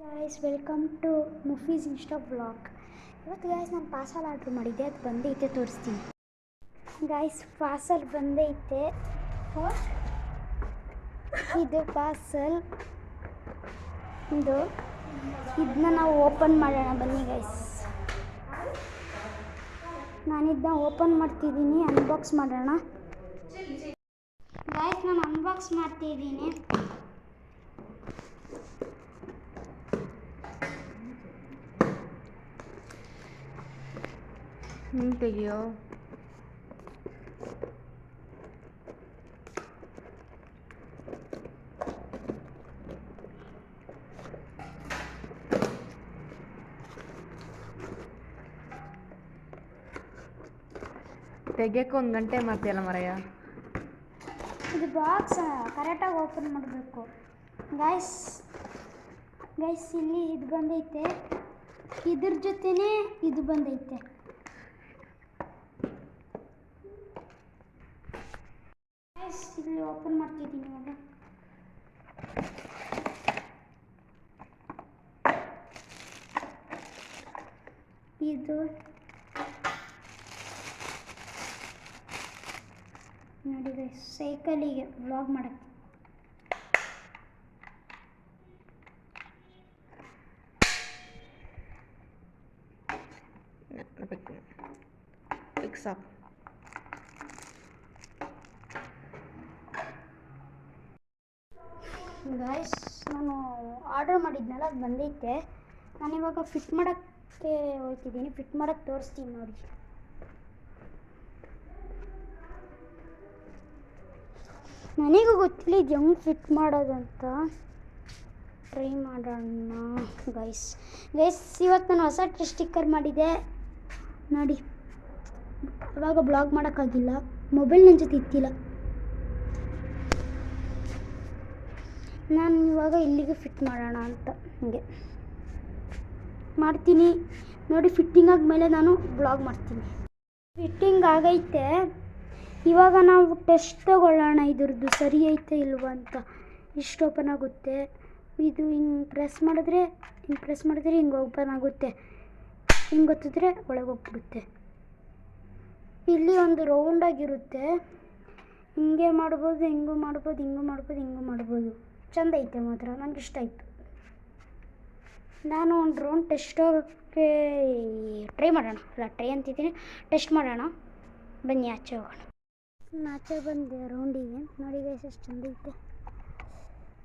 Guys welcome to ಮುಫೀಸ್ insta vlog. ಇವತ್ತು guys ನಾನು ಪಾರ್ಸಲ್ ಆರ್ಡ್ರ್ ಮಾಡಿದ್ದೆ, ಅದು ಬಂದೈತೆ ತೋರಿಸ್ತೀನಿ. ಗಾಯ್ಸ್ ಪಾರ್ಸಲ್ ಬಂದೈತೆ. ಇದು ಪಾರ್ಸಲ್ ಇದನ್ನ ನಾವು ಓಪನ್ ಮಾಡೋಣ ಬನ್ನಿ ಗಾಯ್ಸ್. ನಾನಿದನ್ನ ಓಪನ್ ಮಾಡ್ತಿದ್ದೀನಿ, ಅನ್ಬಾಕ್ಸ್ ಮಾಡೋಣ ಗಾಯ್ಸ್. ನಾನು ಅನ್ಬಾಕ್ಸ್ ಮಾಡ್ತಿದ್ದೀನಿ. ತೆಗಿಯೋ. ತೆಗಿಯಕ್ಕೆ 1 ಗಂಟೆ ಮಾಡ್ತೀಯಲ್ಲ ಮರಯ್ಯ. ಇದು ಬಾಕ್ಸ್ ಕರೆಕ್ಟಾಗಿ ಓಪನ್ ಮಾಡಬೇಕು ಗೈಸ್. ಇಲ್ಲಿ ಇದು ಬಂದೈತೆ, ಇದ್ರ ಜೊತೆನೇ ಇದು ಬಂದೈತೆ. ಗೈಸ್ ಇಲ್ಲಿ ಓಪನ್ ಮಾಡ್ತಿದ್ದೀನಿ ಇವಾಗ. ಇದು ನೋಡಿ ಗೈಸ್, ಸೈಕಲಿಗೆ ವ್ಲಾಗ್ ಮಾಡಕ್ಕೆ. ಗೈಸ್ ನಾನು ಆರ್ಡರ್ ಮಾಡಿದ್ನಲ್ಲ, ಅದು ಬಂದೈತೆ. ನಾನಿವಾಗ ಫಿಟ್ ಮಾಡೋಕ್ಕೆ ಹೋಗ್ತಿದ್ದೀನಿ. ಫಿಟ್ ಮಾಡೋಕ್ಕೆ ತೋರಿಸ್ತೀನಿ ನೋಡಿ. ನನಗೂ ಗೊತ್ತಿಲ್ಲ ಇದು ಹೆಂಗೆ ಫಿಟ್ ಮಾಡೋದು ಅಂತ. ಟ್ರೈ ಮಾಡೋಣ ಗೈಸ್. ಇವತ್ತು ನಾನು ಹೊಸ ಸ್ಟಿಕ್ಕರ್ ಮಾಡಿದ್ದೆ ನೋಡಿ. ಅವಾಗ ಬ್ಲಾಗ್ ಮಾಡೋಕ್ಕಾಗಿಲ್ಲ, ಮೊಬೈಲ್ ನನ್ನ ಜೊತೆ ಇತ್ತಿಲ್ಲ. ನಾನು ಇವಾಗ ಇಲ್ಲಿಗೆ ಫಿಟ್ ಮಾಡೋಣ ಅಂತ ಹೀಗೆ ಮಾಡ್ತೀನಿ ನೋಡಿ. ಫಿಟ್ಟಿಂಗ್ ಆದಮೇಲೆ ನಾನು ಬ್ಲಾಗ್ ಮಾಡ್ತೀನಿ. ಫಿಟ್ಟಿಂಗ್ ಆಗೈತೆ. ಇವಾಗ ನಾವು ಟೆಸ್ಟ್ ತಗೊಳ್ಳೋಣ ಇದ್ರದ್ದು ಸರಿ ಐತೆ ಇಲ್ವ ಅಂತ. ಇಷ್ಟು ಓಪನ್ ಆಗುತ್ತೆ. ಇದು ಹಿಂಗೆ ಪ್ರೆಸ್ ಮಾಡಿದ್ರೆ ಹಿಂಗೆ ಓಪನ್ ಆಗುತ್ತೆ. ಹಿಂಗೆ ಗೊತ್ತಿದ್ರೆ ಒಳಗೆ ಹೋಗ್ಬಿಡುತ್ತೆ. ಇಲ್ಲಿ ಒಂದು ರೌಂಡಾಗಿರುತ್ತೆ. ಹಿಂಗೆ ಮಾಡ್ಬೋದು, ಹಿಂಗೂ ಮಾಡ್ಬೋದು. ಚೆಂದ ಐತೆ ಮಾತ್ರ, ನನಗೆ ಇಷ್ಟ ಆಯಿತು. ನಾನು ಒಂದು ರೌಂಡ್ ಟೆಸ್ಟೋಕ್ಕೆ ಟ್ರೈ ಮಾಡೋಣ. ಟ್ರೈ ಅಂತಿದ್ದೀನಿ, ಟೆಸ್ಟ್ ಮಾಡೋಣ ಬನ್ನಿ. ಆಚೆ ಹೋಗೋಣ. ಆಚೆ ಬಂದೆ ರೌಂಡಿಗೆ ನೋಡಿ ಗೈಸ್, ಎಷ್ಟು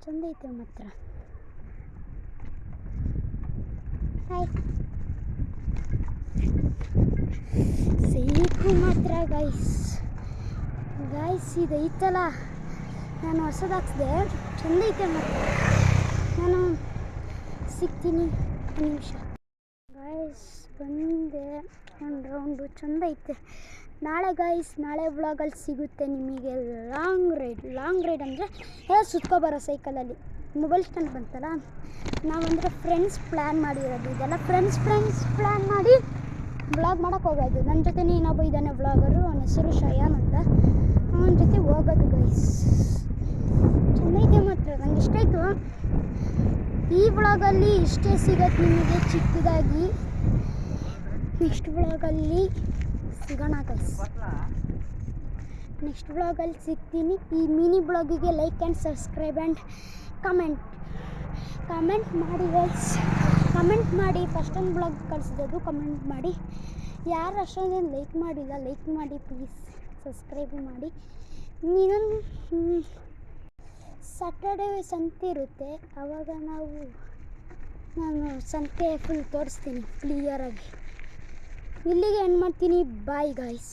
ಚೆಂದ ಐತೆ ಮಾತ್ರ. ಹಾಯ್ ಸೈಕು ಮಾತ್ರ ಗೈಸ್. ಇದು ಐತಲ್ಲ, ನಾನು ಹೊಸದು ಹಾಕ್ಸಿದೆ, ಚೆಂದ ಐತೆ ಮಾತ್ರ. ನಾನು ಸಿಗ್ತೀನಿ 1 ನಿಮಿಷ ಗೈಸ್. ಬಂದೆ ಒಂದು ರೌಂಡು, ಚೆಂದ ಐತೆ. ನಾಳೆ ವ್ಲಾಗಲ್ಲಿ ಸಿಗುತ್ತೆ ನಿಮಗೆ ಲಾಂಗ್ ರೈಡ್ ಅಂದರೆ ಎಲ್ಲ ಸುತ್ಕೊಬರೋ ಸೈಕಲಲ್ಲಿ. ಮೊಬೈಲ್ ಸ್ಟ್ಯಾಂಡ್ ಬಂತಲ್ಲ, ನಾವಂದರೆ ಫ್ರೆಂಡ್ಸ್ ಪ್ಲ್ಯಾನ್ ಮಾಡಿರೋದು. ಇದೆಲ್ಲ ಫ್ರೆಂಡ್ಸ್ ಪ್ಲ್ಯಾನ್ ಮಾಡಿ ವ್ಲಾಗ್ ಮಾಡೋಕ್ಕೆ ಹೋಗೋದು. ನನ್ನ ಜೊತೆ ಇನ್ನೊಬ್ಬ ಇದ್ದಾನೆ ವ್ಲಾಗರು, ಅವನ ಹೆಸರು ಶಯಾನ್ ಅಂತ. ಅವನ ಜೊತೆ ಹೋಗೋದು ಗೈಸ್. ಚೆನ್ನೈತೆ ಮಾತ್ರ, ನನಗೆ ಇಷ್ಟ ಆಯಿತು. ಈ ವ್ಲಾಗಲ್ಲಿ ಇಷ್ಟೇ ಸಿಗೋದು ನಿಮಗೆ ಚಿಕ್ಕದಾಗಿ. ನೆಕ್ಸ್ಟ್ ವ್ಲಾಗಲ್ಲಿ ಸಿಗೋಣ ಗೈಸ್. ನೆಕ್ಸ್ಟ್ ವ್ಲಾಗಲ್ಲಿ ಸಿಗ್ತೀನಿ. ಈ ಮಿನಿ ಬ್ಲಾಗಿಗೆ like and subscribe and comment ಮಾಡಿ ಗೈಸ್. ಕಮೆಂಟ್ ಮಾಡಿ. ಫಸ್ಟೊಂದು ಬ್ಲಾಗ್ ಕಳಿಸಿದ್ದು ಕಮೆಂಟ್ ಮಾಡಿ. ಯಾರು ಅಷ್ಟೊಂದೇನು ಲೈಕ್ ಮಾಡಿಲ್ಲ, ಲೈಕ್ ಮಾಡಿ ಪ್ಲೀಸ್. ಸಬ್ಸ್ಕ್ರೈಬ್ ಮಾಡಿ. ಇನ್ನೊಂದು ಸ್ಯಾಟರ್ಡೇ ಸಂತೆ ಇರುತ್ತೆ, ಆವಾಗ ನಾನು ಸಂತೆ ಫುಲ್ ತೋರಿಸ್ತೀನಿ ಕ್ಲಿಯರಾಗಿ. ಇಲ್ಲಿಗೆ ಎಂಡ್ ಮಾಡ್ತೀನಿ. Bye guys.